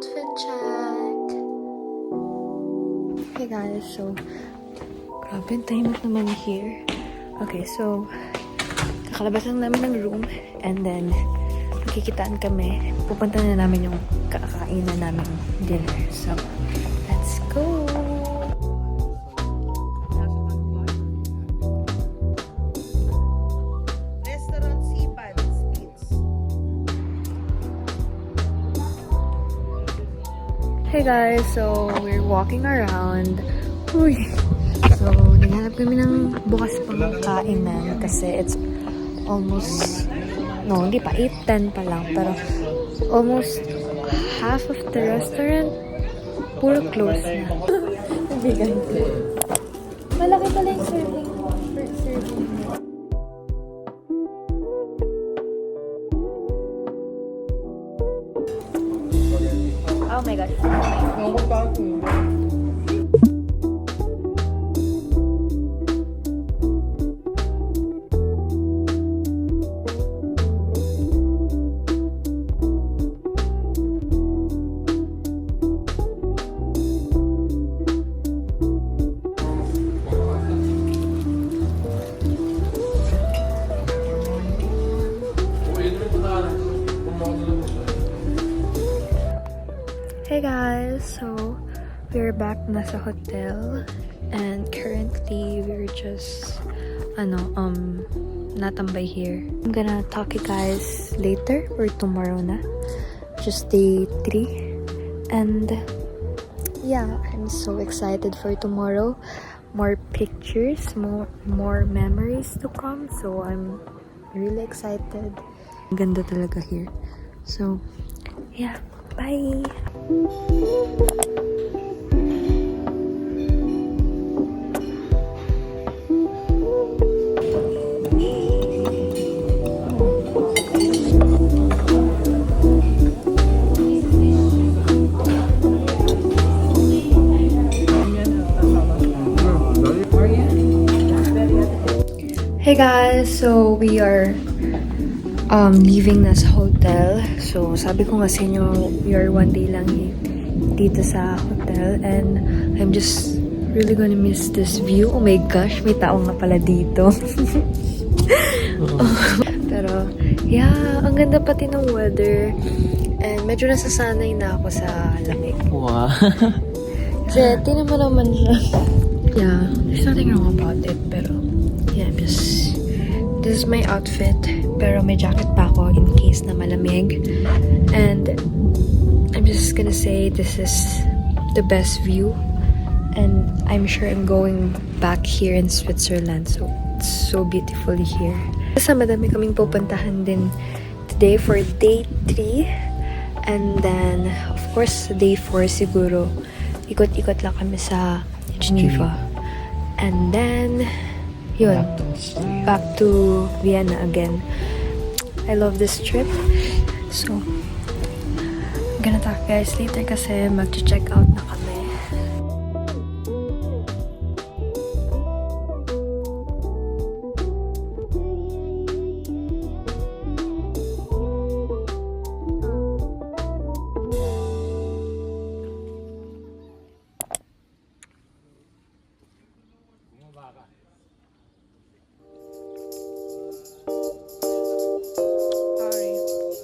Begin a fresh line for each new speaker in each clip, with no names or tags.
outfit check. Hey guys, so grabe ang tahimik naman here. Okay, so kakalabas lang namin ng room and then magkikitaan kami. Pupunta na namin yung kakainan namin dinner. So, let's go! Hey guys, so we're walking around. Uy! So, naghanap kami ng bukas pang kainan kasi it's almost, no, hindi pa, 8:10 pa lang. Pero almost half of the restaurant puro close na. Nabigan. Malaki pala yung serving. Oh my gosh. Hey guys, so we're back na sa hotel and currently we're just natambay here. I'm gonna talk you guys later or tomorrow na. Just day 3 and yeah, I'm so excited for tomorrow. More pictures, more memories to come, so I'm really excited. Ang ganda talaga here. So yeah, bye! Hey guys, so we are leaving na sa hotel. So sabi ko nga sa inyo, we are one day lang dito sa hotel and I'm just really gonna miss this view. Oh my gosh, may tao nga pala dito. Pero yeah, ang ganda pati ng weather and medyo nasasanay na ako sa lamig.
Wow.
Kasi tinan mo naman siya. Yeah, there's nothing wrong about it, pero yeah, this is my outfit, pero may jacket pa ako in case na malamig. And I'm just gonna say this is the best view, and I'm sure I'm going back here in Switzerland. So it's so beautiful here. Kasi madami kaming pupuntahan din today for day 3, and then of course day 4 siguro ikot-ikot lang kami sa Geneva. And then yun, back to Vienna again. I love this trip. So, I'm gonna talk guys later kasi mag-check out na kami.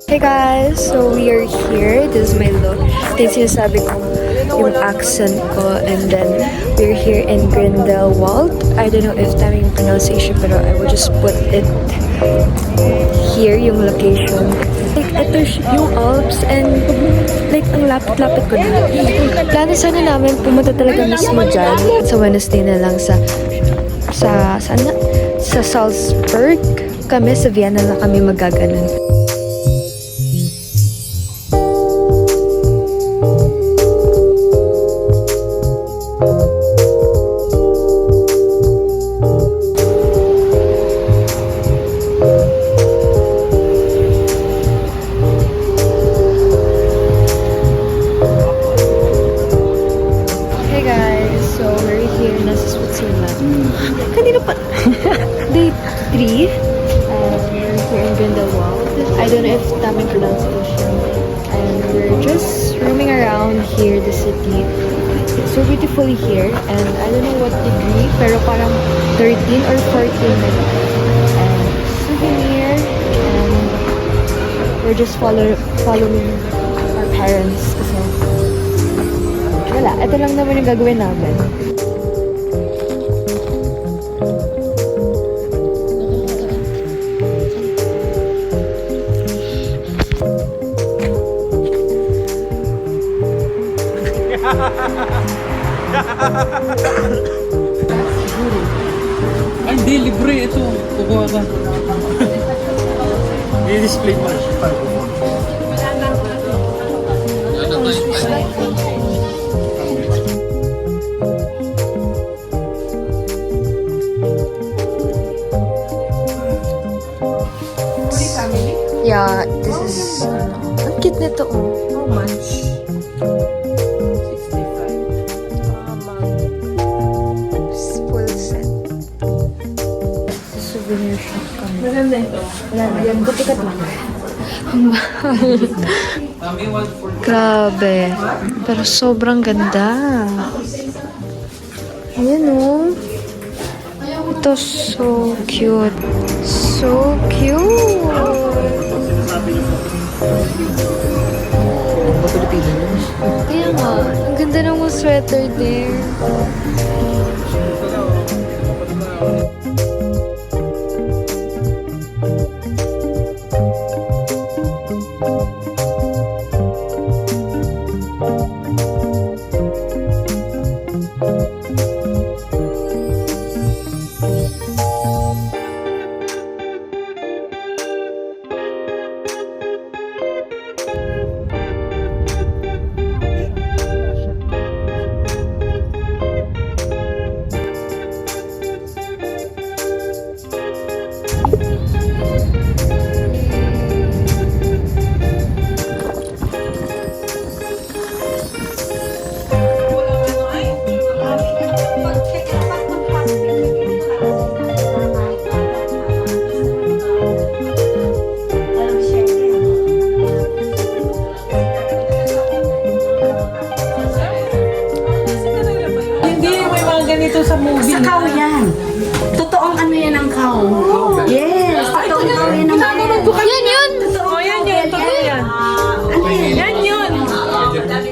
Hey guys, so we are here. This is my look. Ito yung sinasabi ko, yung accent ko. And then, we're here in Grindelwald. I don't know if tama yung pronunciation, pero I will just put it here, yung location. Like, ito yung Alps and like, ang lapit-lapit ko na. Plano sana namin pumunta talaga mismo dyan. Sa Wednesday na lang sa Salzburg. Kami sa Vienna na kami magaganon. Kanina pa. Day 3. We're here in Grindelwald. I don't know if tamang pronunciation. And we're just roaming around. here, the city. It's so beautiful here, and I don't know what degree, pero parang 13 or 14 na. And souvenir, and we're just following our parents. Kasi wala, ito lang naman yung gagawin namin.
Ay, hindi. Libre. Ito. Kukuha ka. I-display mo.
Yeah, this is, ang cute nito, oh.
How much?
Full set. Souvenir shop kami.
Maganda ito.
Wala na. Yan, buti ka lang.
Kami 140.
Grabe. Pero sobrang ganda. Ayan, oh. Ito, so cute. So cute. Kaya nga, ang ganda ng mga sweater there.
Hindi, may mga ganito sa movie.
Sa cow yan. Totoong ano yan ang cow. Yes, totoong cow yan ang
Yan yun!
Oh, yan yun. Totoo yan.
Ano yan?
Yan yun.
Pwede.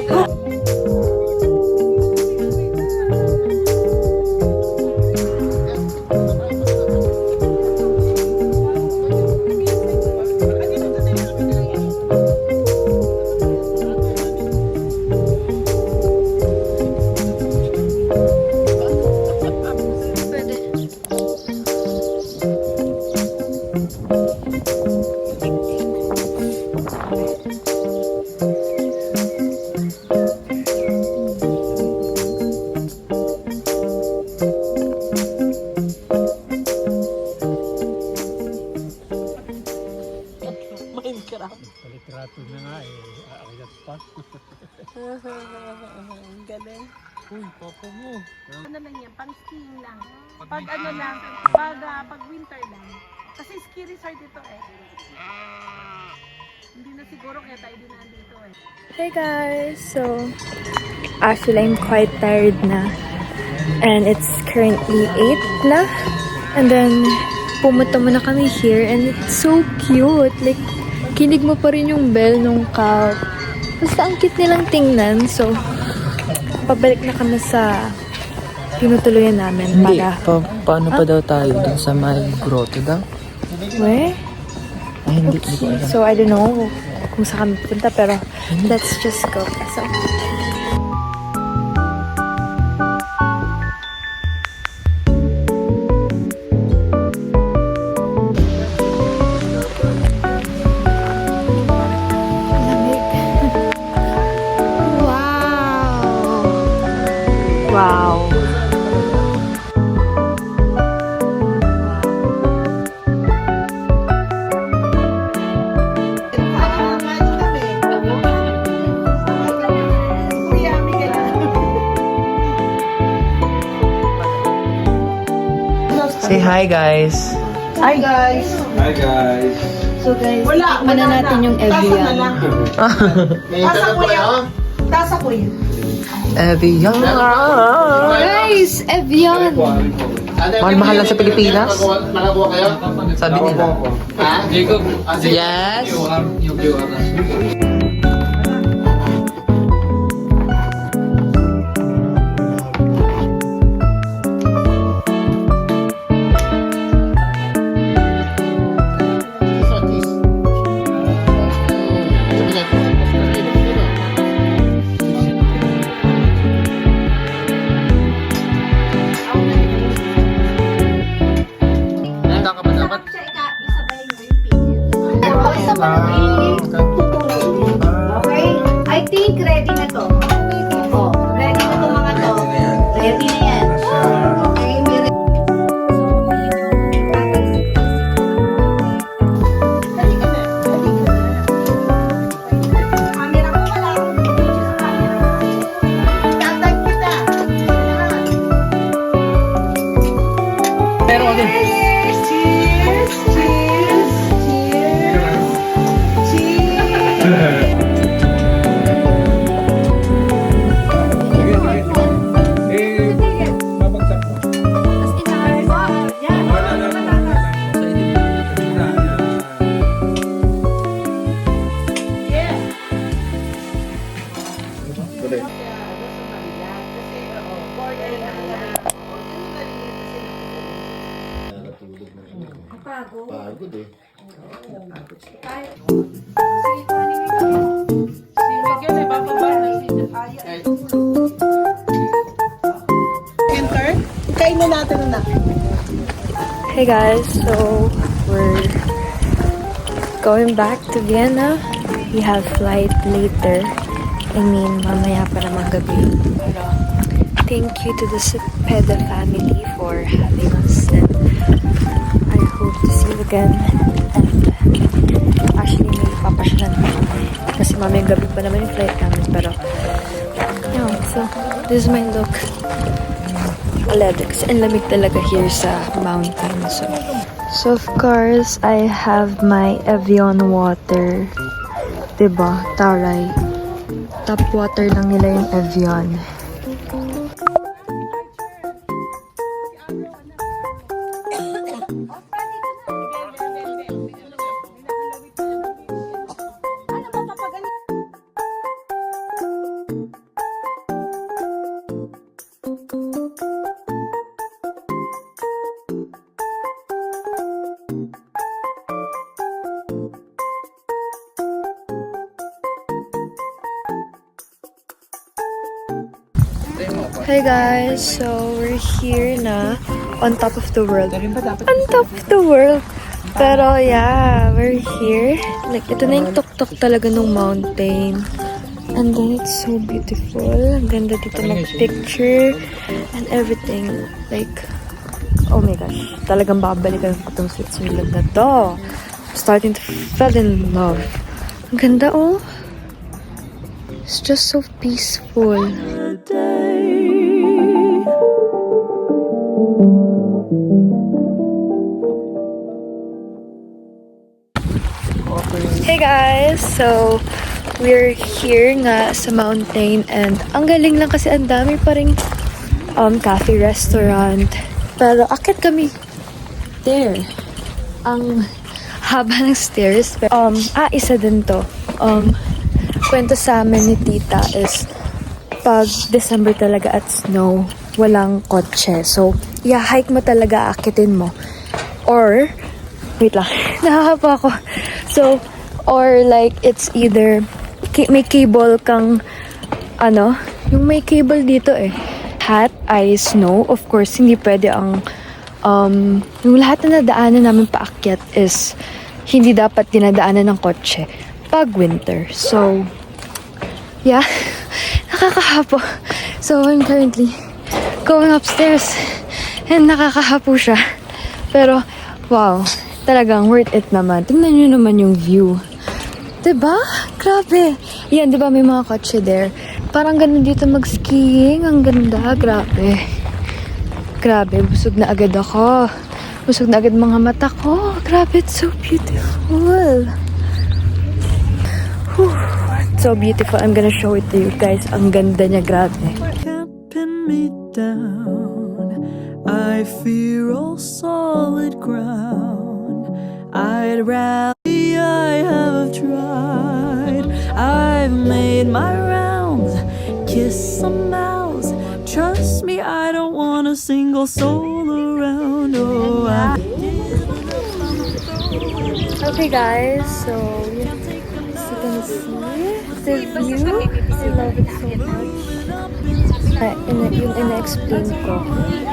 Palitrato na nga eh. Aakyat pa.
Galing.
Uy, papa mo.
Ano lang yan, pang skiing lang. Pag ano lang, pag winter lang. Kasi ski resort ito eh. Hindi na siguro kaya tayo din nandito eh.
Hey guys! So, actually I'm quite tired na. And it's currently 8 na. And then, pumunta muna kami here and it's so cute. Like, kinig mo pa rin yung bell nung cow. Basta ang cute nilang tingnan. So, pabalik na kami sa tinutuluyan namin
Hindi,
para...
paano pa daw tayo dun sa may grotto daw?
Where?
Ay, hindi ko alam.
So, I don't know kung saan kami pupunta, pero let's just go. So, wow!
Say hi, guys!
Hi guys!
Hi guys.
So guys,
Wala
tikman na natin yung Evian.
Pasok mo yan. Taas ako yun.
Evian.
Guys, Evian!
Mahal-mahal lang sa Pilipinas. Sabi nila. Yes.
Okay, I think ready na to. Oh, ready na to mga to. Ready na yan. Okay, may ready. Camera ko wala akong video sa camera. Tatag kita.
Pero ano?
Cheers! Cheers! Cheers! Cheers! Cheers!
Babagsak mo.
Pagod eh.
Enter. Kainin natin na.
Hey guys, so we're going back to Vienna. We have flight later. I mean, mamaya pa naman gabi. Pero thank you to the Cepeda family for having us, and I hope to see you again. And actually, may papasyalan pa kami. Kasi mamaya gabi pa naman yung flight namin. Pero, yeah, so this is my look. Kasi ang lamig talaga here sa mountain. So of course, I have my Evian water. Diba? Taray. Tap water lang nila yung Evian. Hey guys, so we're here na on top of the world. On top of the world. Pero yeah, we're here. Like, ito na yung tuktok talaga ng mountain. And then it's so beautiful. Ang ganda dito mag-picture and everything. Like, oh my gosh. Talagang babalikan ko itong Switzerland na to. I'm starting to fall in love. Ang ganda oh. It's just so peaceful. Hey guys! So, we're here nga sa mountain and ang galing lang kasi ang dami pa ring cafe, restaurant. Pero akit kami there. Ang haba ng stairs. Pero, isa din to. Kwento sa amin ni tita is pag December talaga at snow, walang kotse. So, hike mo talaga, akitin mo. Or, wait lang, nakahapa ako. So, or like, it's either, may cable kang, yung may cable dito eh. Hat, ice, snow. Of course, hindi pwede ang, yung lahat na nadaanan namin paakyat is, hindi dapat dinadaanan ng kotse pag winter. So, yeah, nakakahapo. So, I'm currently going upstairs and nakakahapo siya. Pero, wow, talagang worth it naman. Tingnan nyo naman yung view. Diba? Grabe. Yan, diba may mga kotse there? Parang ganun dito mag-skiing. Ang ganda. Grabe. Grabe. Busog na agad ako. Busog na agad mga mata ko. Grabe. It's so beautiful. Whew. So, so beautiful. I'm gonna show it to you guys. Ang ganda niya, grabe.
Can't pin me down. I fear all solid ground. I'd rather I have tried. I've made my rounds, kissed some mouths. Trust me, I don't want a single soul around. Oh, I'm
Okay guys, so you can see the view. I love it so much. Yung ina-explain ko.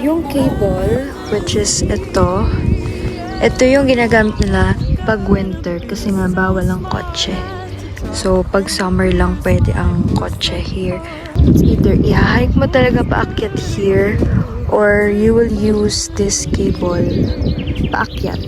Yung cable, which is ito yung ginagamit nila pag winter kasi nga bawal ang kotse. So, pag summer lang pwede ang kotse here. It's either i-hike mo talaga paakyat here or you will use this cable paakyat.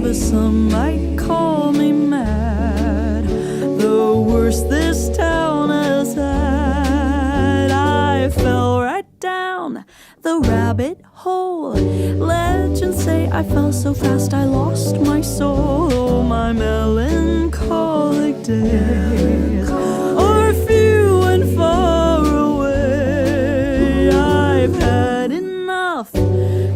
Some might call me mad. The worst this town has had. I fell right down the rabbit hole. Legends say I fell so fast I lost my soul. Oh, my melancholic days are few and far away. I've had enough,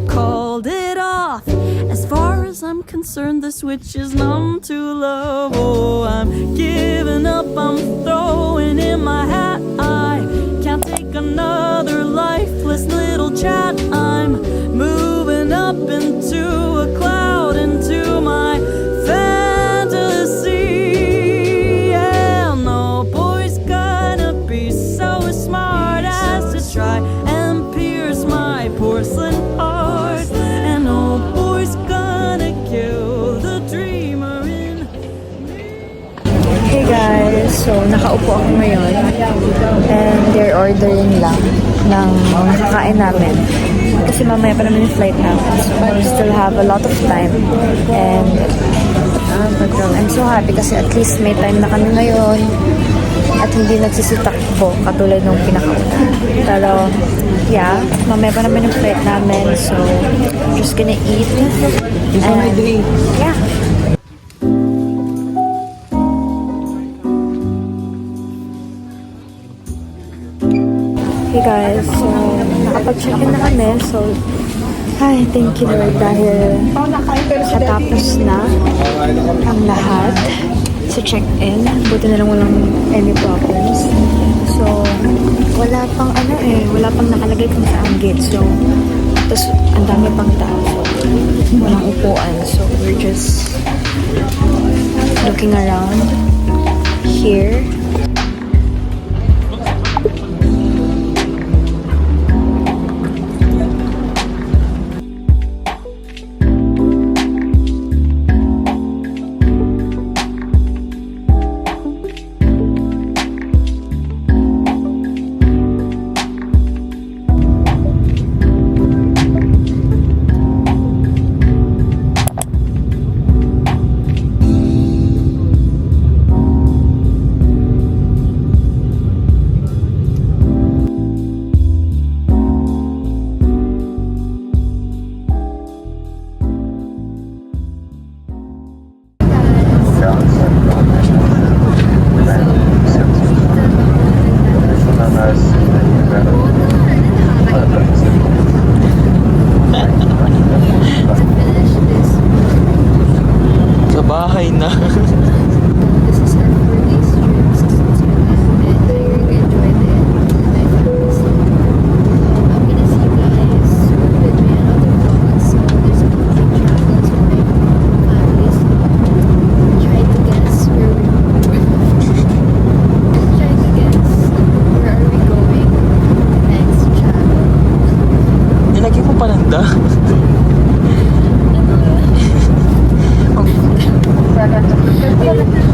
called it off. As far as I'm concerned, the switch is numb to love. Oh, I'm giving up, I'm throwing in my hat. I can't take another lifeless little chat. I'm moving up into a cloud, into my fantasy. Yeah, no boy's gonna be so smart as to try and pierce my porcelain heart. And no boy's gonna kill the dreamer in
Hey guys, so nakaupo ako ngayon and they're ordering lang ng makakain namin kasi mamaya pa naman yung flight namin, so we still have a lot of time and I'm so happy kasi at least may time na kami ngayon at hindi nagsisitakbo katulad nung pinakauna. Pero yeah, mamaya pa naman yung flight namin, so I'm just gonna eat and yeah. Hey guys, so nakapag-check-in na kami. So, ay, thank you Lord dahil katapos na ang lahat sa check-in. Buti na lang walang any problems. So, wala pang wala pang nakalagay kung saan gate. So, tapos ang dami pang tao. So, walang upuan. So, we're just looking around here.
Sa bahay na.
This is our 4 days trip. And I really enjoyed it. My family. So I'm gonna see you guys soon with me another vlog. So there's a lot of travels with my family. So try to guess where we try to guess where are we going next travel.
Nilagyan mo pa ng da.
Ano?